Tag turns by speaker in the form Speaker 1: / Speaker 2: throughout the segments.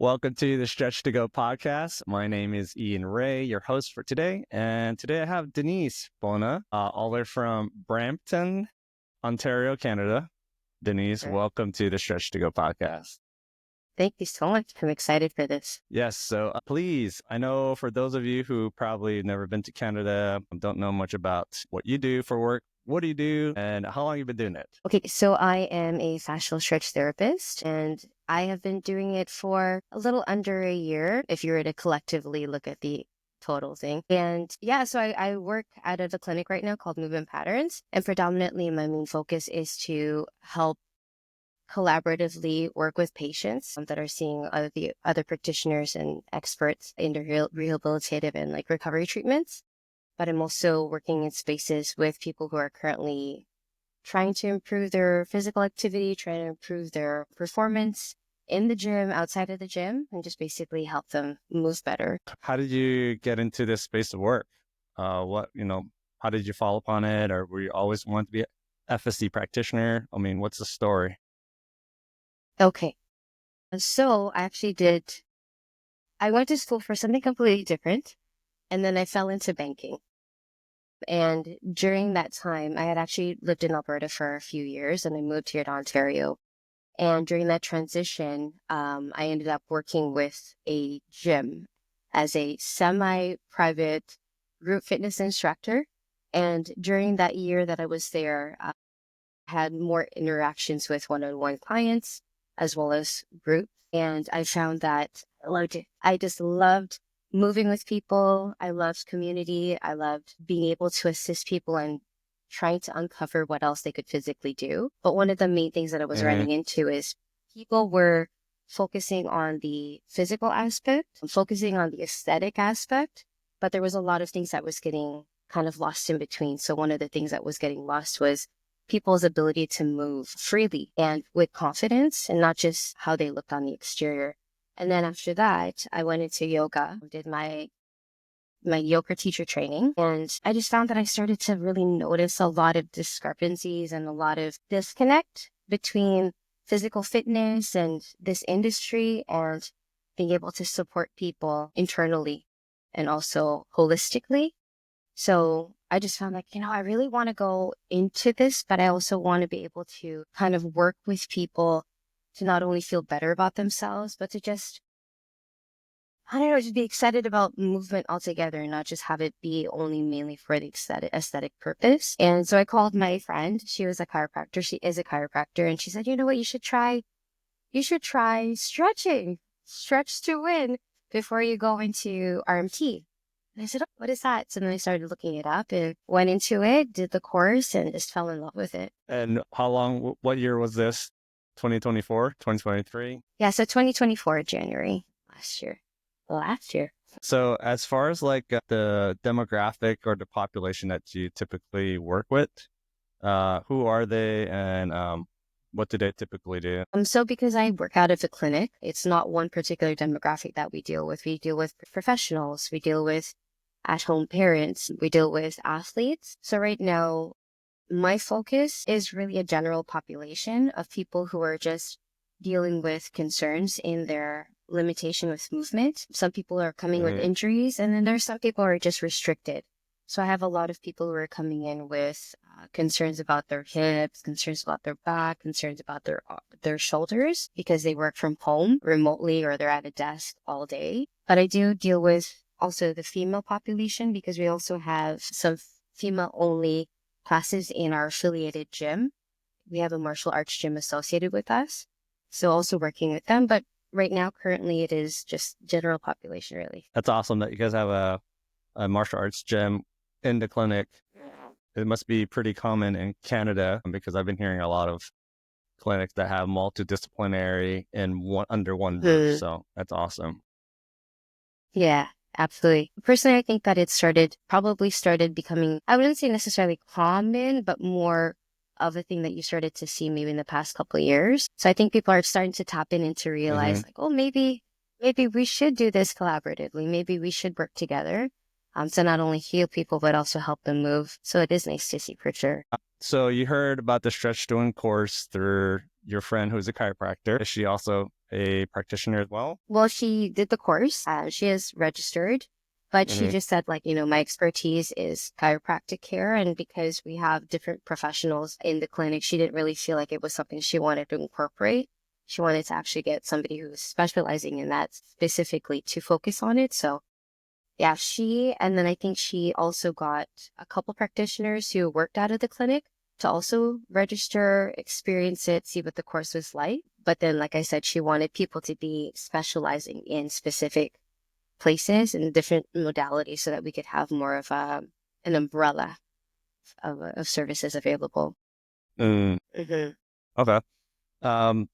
Speaker 1: Welcome to the Stretch to Go podcast. My name is Ian Ray, your host for today. And today I have Denise Bona, all the way from Brampton, Ontario, Canada. Denise,
Speaker 2: Sure.
Speaker 1: welcome to the Stretch to Go podcast.
Speaker 2: Thank you so much. I'm excited for this.
Speaker 1: Yes, so please, I know for those of you who probably never been to Canada, don't know much about what you do for work, what do you do, and how long have you been doing it?
Speaker 2: Okay, so I am a fascial stretch therapist, and I have been doing it for a little under a year, if you were to collectively look at the total thing. And yeah, so I work out of a clinic right now called Movement Patterns, and predominantly my main focus is to help collaboratively work with patients that are seeing other practitioners and experts in the rehabilitative and like recovery treatments. But I'm also working in spaces with people who are currently trying to improve their physical activity, trying to improve their performance in the gym, outside of the gym, and just basically help them move better.
Speaker 1: How did you get into this space of work? How did you fall upon it? Or were you always wanted to be an FST practitioner? I mean, what's the story?
Speaker 2: Okay. So I went to school for something completely different, and then I fell into banking. And during that time, I had actually lived in Alberta for a few years, and I moved here to Ontario. And during that transition, I ended up working with a gym as a semi-private group fitness instructor. And during that year that I was there, I had more interactions with one-on-one clients as well as groups. And I found that I loved it. I just loved moving with people. I loved community. I loved being able to assist people and trying to uncover what else they could physically do. But one of the main things that I was running into is people were focusing on the physical aspect, focusing on the aesthetic aspect, but there was a lot of things that was getting kind of lost in between. So one of the things that was getting lost was people's ability to move freely and with confidence and not just how they looked on the exterior. And then after that, I went into yoga, did my yoga teacher training. And I just found that I started to really notice a lot of discrepancies and a lot of disconnect between physical fitness and this industry and being able to support people internally and also holistically. So I just found like, I really want to go into this, but I also want to be able to kind of work with people to not only feel better about themselves, but to just, I don't know, just be excited about movement altogether and not just have it be only mainly for the aesthetic purpose. And so I called my friend. She was a chiropractor. She is a chiropractor. And she said, you know what, you should try stretching, stretch to win before you go into RMT. And I said, oh, what is that? So then I started looking it up and went into it, did the course, and just fell in love with it.
Speaker 1: And how long, what year was this? 2024, 2023?
Speaker 2: Yeah, so 2024, January, last year.
Speaker 1: So as far as like the demographic or the population that you typically work with, who are they and what do they typically do?
Speaker 2: So because I work out of the clinic, it's not one particular demographic that we deal with. We deal with professionals, we deal with at-home parents, we deal with athletes. So right now, my focus is really a general population of people who are just dealing with concerns in their limitation with movement. Some people are coming with injuries, and then there's some people who are just restricted. So I have a lot of people who are coming in with concerns about their hips, concerns about their back, concerns about their shoulders because they work from home remotely or they're at a desk all day. But I do deal with also the female population because we also have some female-only classes in our affiliated gym. We have a martial arts gym associated with us. So also working with them. But right now, currently, it is just general population, really.
Speaker 1: That's awesome that you guys have a martial arts gym in the clinic. It must be pretty common in Canada because I've been hearing a lot of clinics that have multidisciplinary under one roof. So that's awesome.
Speaker 2: Yeah, absolutely. Personally, I think that it probably started becoming, I wouldn't say necessarily common, but more of a thing that you started to see maybe in the past couple of years. So I think people are starting to tap in and to realize like, oh, maybe we should do this collaboratively. Maybe we should work together. To not only heal people, but also help them move. So it is nice to see for sure.
Speaker 1: So you heard about the Stretch to Win course through your friend who's a chiropractor. Is she also a practitioner as well?
Speaker 2: Well, she did the course. She is registered, but she
Speaker 1: Mm-hmm.
Speaker 2: just said, like, my expertise is chiropractic care. And because we have different professionals in the clinic, she didn't really feel like it was something she wanted to incorporate. She wanted to actually get somebody who's specializing in that specifically to focus on it. So yeah, and then I think she also got a couple practitioners who worked out of the clinic to also register, experience it, see what the course was like. But then, like I said, she wanted people to be specializing in specific places and different modalities so that we could have more of an umbrella of services available.
Speaker 1: Mm,
Speaker 2: Hmm.
Speaker 1: okay. Um,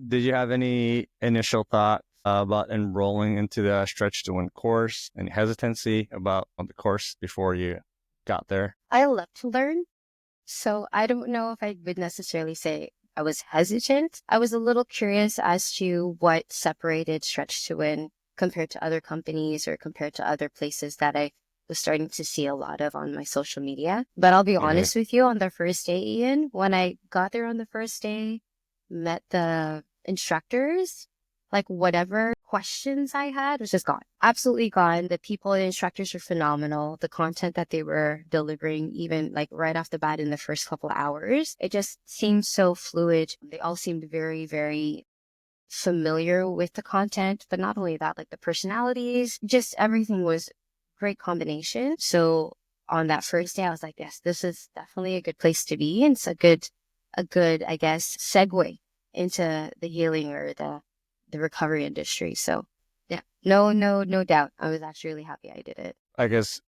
Speaker 1: did you have any initial thought about enrolling into the Stretch to Win course? Any hesitancy about the course before you got there?
Speaker 2: I love to learn. So I don't know if I would necessarily say I was hesitant. I was a little curious as to what separated Stretch to Win compared to other companies or compared to other places that I was starting to see a lot of on my social media. But I'll be
Speaker 1: Mm-hmm.
Speaker 2: honest with you, on the first day, Ian, when I got there on the first day, met the instructors, like whatever questions I had was just gone. Absolutely gone. The people, the instructors were phenomenal. The content that they were delivering, even like right off the bat in the first couple of hours, it just seemed so fluid. They all seemed very, very familiar with the content, but not only that, like the personalities, just everything was great combination. So on that first day, I was like, yes, this is definitely a good place to be. And it's a good, I guess, segue into the healing or the recovery industry. So yeah, no doubt. I was actually really happy I did it.
Speaker 1: I guess,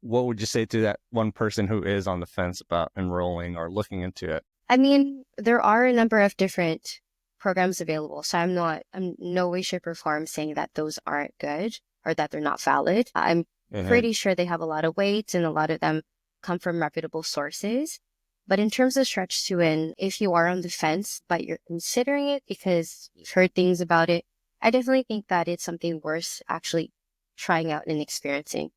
Speaker 1: what would you say to that one person who is on the fence about enrolling or looking into it?
Speaker 2: I mean, there are a number of different programs available. So I'm no way, shape, or form saying that those aren't good or that they're not valid. I'm
Speaker 1: Mm-hmm.
Speaker 2: pretty sure they have a lot of weight and a lot of them come from reputable sources. But in terms of Stretch to Win, if you are on the fence, but you're considering it because you've heard things about it, I definitely think that it's something worth actually trying out and experiencing.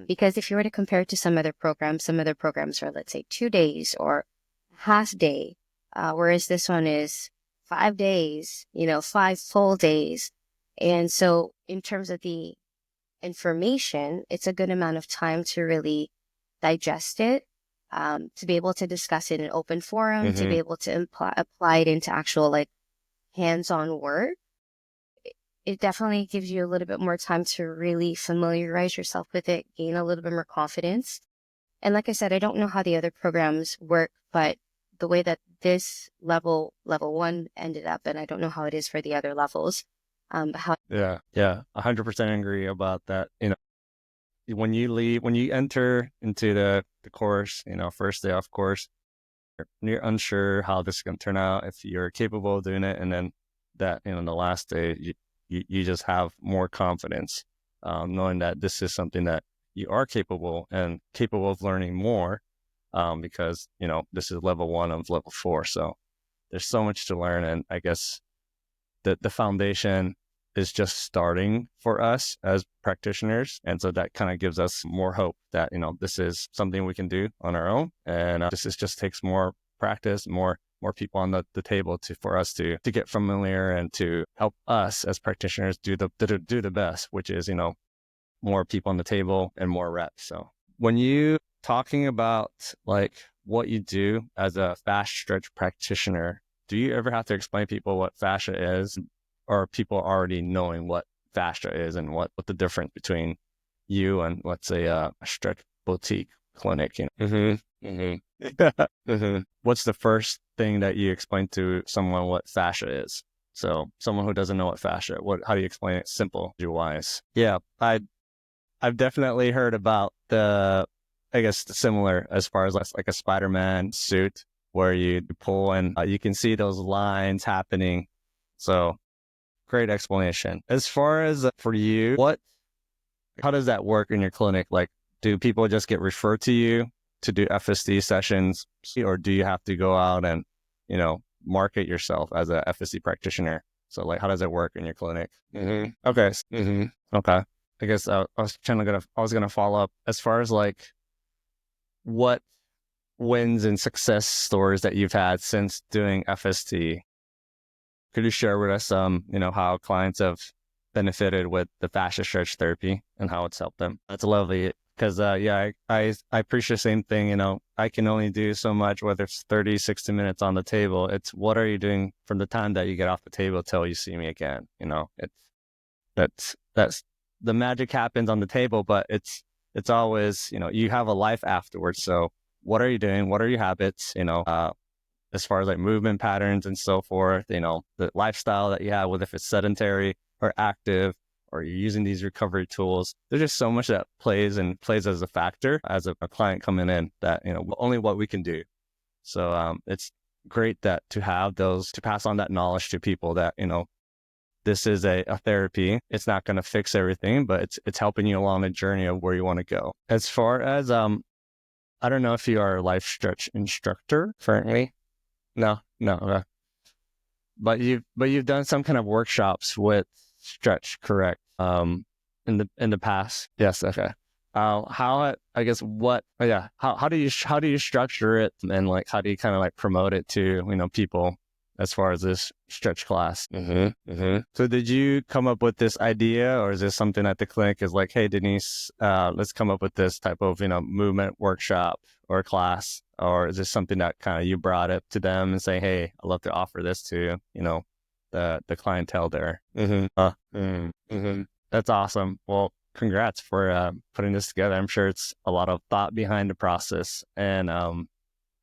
Speaker 2: Because if you were to compare it to some other programs are, let's say, 2 days or half day, whereas this one is 5 days, 5 full days. And so in terms of the information, it's a good amount of time to really digest it, to be able to discuss it in open forum, to
Speaker 1: Mm-hmm.
Speaker 2: be able to apply it into actual like hands-on work. It definitely gives you a little bit more time to really familiarize yourself with it, gain a little bit more confidence. And like I said, I don't know how the other programs work, but the way that this level one ended up, and I don't know how it is for the other levels.
Speaker 1: Yeah, 100% agree about that. When you enter into the course, first day off course, you're unsure how this is going to turn out, if you're capable of doing it. And then that, the last day, you just have more confidence, knowing that this is something that you are capable of learning more, because, this is level 1 of level 4. So there's so much to learn. And I guess the foundation is just starting for us as practitioners. And so that kind of gives us more hope that, this is something we can do on our own. And this is just takes more practice, more people on the table for us to get familiar and to help us as practitioners do the best, which is, more people on the table and more reps. So when you talking about like what you do as a fast stretch practitioner, do you ever have to explain to people what fascia is, or are people already knowing what fascia is and what the difference between you and, let's say, a stretch boutique clinic? Mm-hmm. Mm-hmm. Mm-hmm. What's the first thing that you explain to someone what fascia is? So someone who doesn't know what fascia, how do you explain it simple, wise? Yeah, I've definitely heard about I guess, similar as far as like a Spider-Man suit where you pull and you can see those lines happening. So great explanation. As far as for you, how does that work in your clinic? Like, do people just get referred to you to do FSD sessions, or do you have to go out and, market yourself as a FSD practitioner? So like, how does it work in your clinic? Mm-hmm. Okay. Mm-hmm. Okay. I guess I was gonna follow up as far as like what wins and success stories that you've had since doing FST. Could you share with us, how clients have benefited with the fascia stretch therapy and how it's helped them? That's lovely. Because, I appreciate the same thing. I can only do so much, whether it's 30, 60 minutes on the table. It's what are you doing from the time that you get off the table till you see me again? That's the magic happens on the table, but it's always, you have a life afterwards. So what are you doing? What are your habits? As far as like movement patterns and so forth, the lifestyle that you have, whether if it's sedentary or active, or you're using these recovery tools. There's just so much that plays as a factor as a client coming in that, only what we can do. So it's great that to have those, to pass on that knowledge to people that, this is a therapy. It's not going to fix everything, but it's helping you along the journey of where you want to go. As far as, I don't know if you are a life stretch instructor currently. No. But you've done some kind of workshops with stretch, correct? In the past. Yes. Okay. How I guess what? Yeah. How do you structure it, and like how do you kind of like promote it to people as far as this stretch class? So did you come up with this idea, or is this something that the clinic is like, hey Denise, let's come up with this type of movement workshop or class, or is this something that kind of you brought it to them and say, hey, I'd love to offer this to the clientele there? That's awesome. Well, congrats for putting this together. I'm sure it's a lot of thought behind the process, and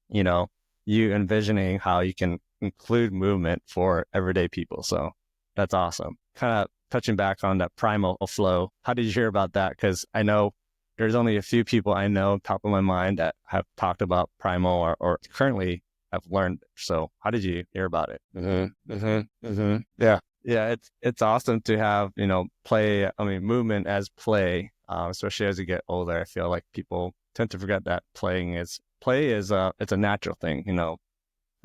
Speaker 1: you envisioning how you can include movement for everyday people. So that's awesome. Kind of touching back on that primal flow. How did you hear about that? Because I know there's only a few people I know top of my mind that have talked about primal or currently have learned. So how did you hear about it? Yeah. It's awesome to have, movement as play, especially as you get older. I feel like people tend to forget that play is it's a natural thing,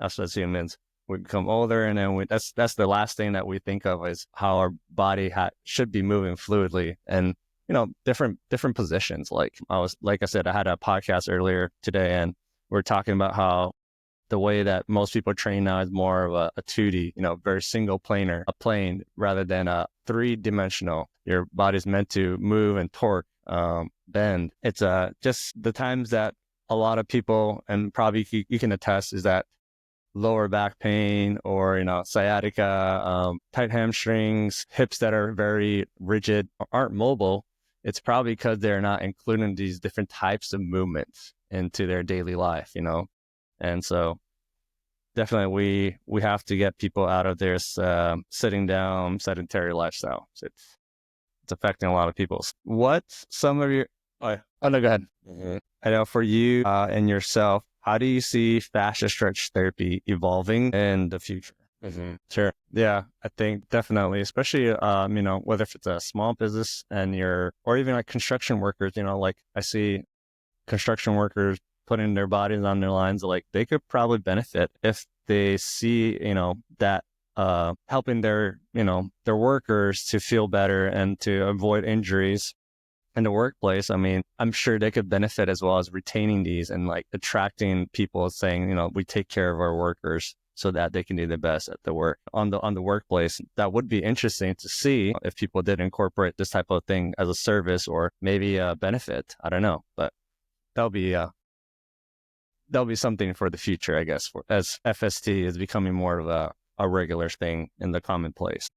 Speaker 1: us as humans. We become older, and then that's the last thing that we think of is how our body should be moving fluidly and different positions. Like I said, I had a podcast earlier today, and we're talking about how the way that most people train now is more of a 2D, very single planar, a plane rather than a 3-dimensional. Your body's meant to move and torque, bend. It's just the times that a lot of people, and probably you can attest, is that lower back pain or, sciatica, tight hamstrings, hips that are very rigid, aren't mobile. It's probably because they're not including these different types of movements into their daily life, And so definitely we have to get people out of this sitting down, sedentary lifestyle. It's affecting a lot of people. What's some of your... Oh, no, go ahead. I know for you and yourself, how do you see fascia stretch therapy evolving in the future? Sure. Yeah, I think definitely, especially, whether if it's a small business or even like construction workers, like I see construction workers putting their bodies on their lines, like they could probably benefit if they see, that helping their workers to feel better and to avoid injuries in the workplace. I mean, I'm sure they could benefit as well as retaining these and like attracting people saying, we take care of our workers so that they can do the best at the work on the workplace. That would be interesting to see if people did incorporate this type of thing as a service or maybe a benefit. I don't know, but that'll be something for the future, I guess, as FST is becoming more of a regular thing in the commonplace.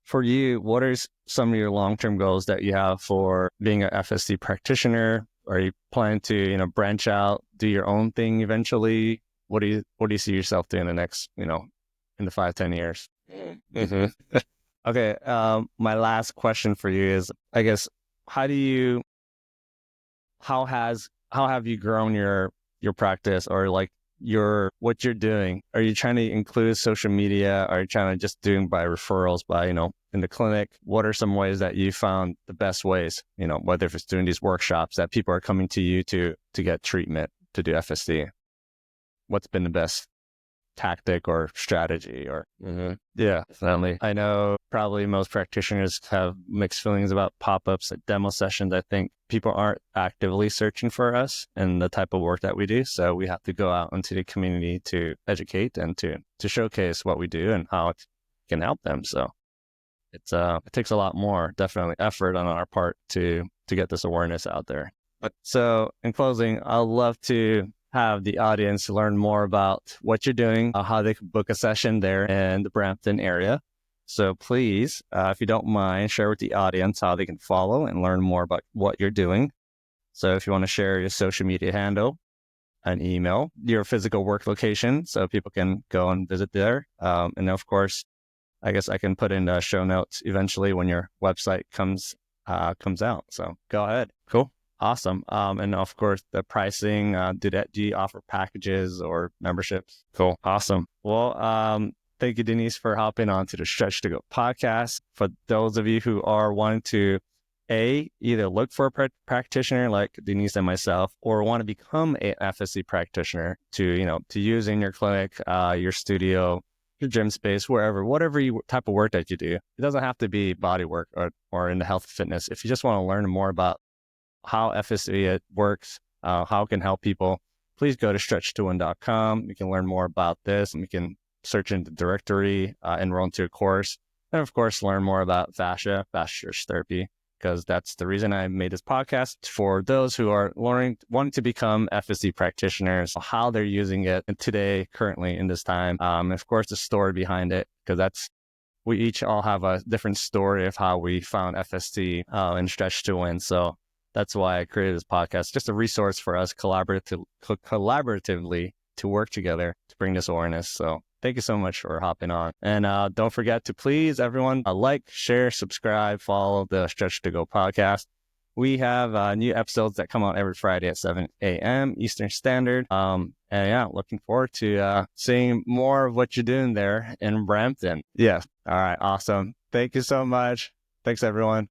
Speaker 1: For you, what are some of your long-term goals that you have for being an FST practitioner? Are you planning to, branch out, do your own thing eventually? What do you see yourself doing the next, in the 5-10 years? Okay. My last question for you is, I guess, how have you grown your practice, or like what you're doing? Are you trying to include social media? Are you trying to just doing by referrals in the clinic? What are some ways that you found the best ways, whether if it's doing these workshops that people are coming to you to get treatment to do FSD? What's been the best tactic or strategy or... Yeah, definitely. I know probably most practitioners have mixed feelings about pop-ups at demo sessions. I think people aren't actively searching for us and the type of work that we do. So we have to go out into the community to educate and to showcase what we do and how can help them. So it takes a lot more, definitely, effort on our part to get this awareness out there. But so in closing, I'd love to have the audience learn more about what you're doing, how they can book a session there in the Brampton area. So please, if you don't mind, share with the audience how they can follow and learn more about what you're doing. So if you want to share your social media handle, an email, your physical work location, so people can go and visit there. And of course, I guess I can put in the show notes eventually when your website comes out. So go ahead. Cool. Awesome. And of course, the pricing, do you offer packages or memberships? Cool. Awesome. Well, thank you, Denise, for hopping on to the Stretch to Go podcast. For those of you who are wanting to either look for a practitioner like Denise and myself, or want to become a FST practitioner to use in your clinic, your studio, your gym space, whatever type of work that you do. It doesn't have to be body work or in the health and fitness. If you just want to learn more about how FST works, how it can help people, please go to stretch2win.com. You can learn more about this, and you can search in the directory, enroll into a course, and of course, learn more about fascia therapy, because that's the reason I made this podcast, for those who are wanting to become FST practitioners, how they're using it today, currently in this time. And of course, the story behind it, because we each all have a different story of how we found FST and Stretch to Win. So that's why I created this podcast, just a resource for us collaboratively to work together to bring this awareness. So thank you so much for hopping on. And don't forget to please, everyone, like, share, subscribe, follow the Stretch to Go podcast. We have new episodes that come out every Friday at 7 a.m. Eastern Standard. And yeah, looking forward to seeing more of what you're doing there in Brampton. Yeah. All right. Awesome. Thank you so much. Thanks, everyone.